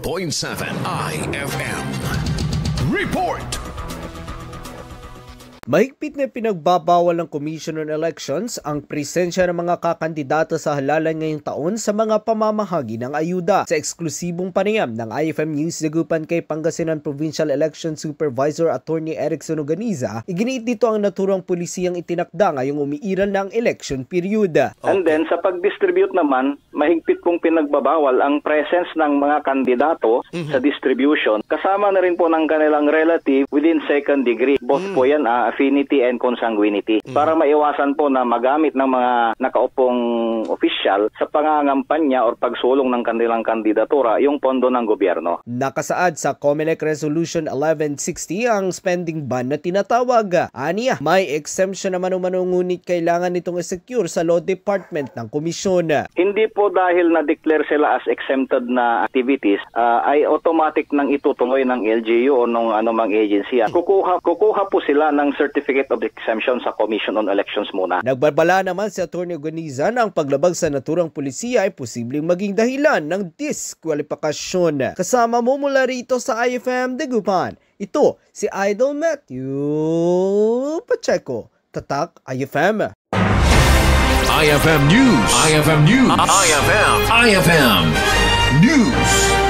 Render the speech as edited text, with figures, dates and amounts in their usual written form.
101.7 IFM. Report! Mahigpit na pinagbabawal ng Commission on Elections ang presensya ng mga kakandidato sa halalan ngayong taon sa mga pamamahagi ng ayuda. Sa eksklusibong panayam ng IFM News Dagupan kay Pangasinan Provincial Election Supervisor Attorney Erickson Oganiza, iginiit dito ang naturang pulisiyang itinakda ngayong umiiral na ang election period. And then sa pag-distribute naman, mahigpit pong pinagbabawal ang presence ng mga kandidato sa distribution. Kasama na rin po ng kanilang relative within second degree. Both po yan, affinity and consanguinity. Para maiwasan po na magamit ng mga nakaupong opisyal sa pangangampanya o pagsulong ng kanilang kandidatura yung pondo ng gobyerno. Nakasaad sa COMELEC Resolution 1160 ang spending ban na tinatawag. Aniya, may exemption naman ngunit kailangan itong i-secure sa Law Department ng Komisyon. Hindi po dahil na-declare sila as exempted na activities, ay automatic nang itutuloy ng LGU o ng anumang agency. Kukuha po sila ng Certificate of Exemption sa Commission on Elections muna. Nagbabala naman si Atty. Oganiza na ang paglabag sa naturang pulisiya ay posibleng maging dahilan ng diskwalifikasyon. Kasama mo mula rito sa IFM Dagupan, ito si Idol Matthew Pacheco. Tatak IFM. IFM News. IFM News. IFM News.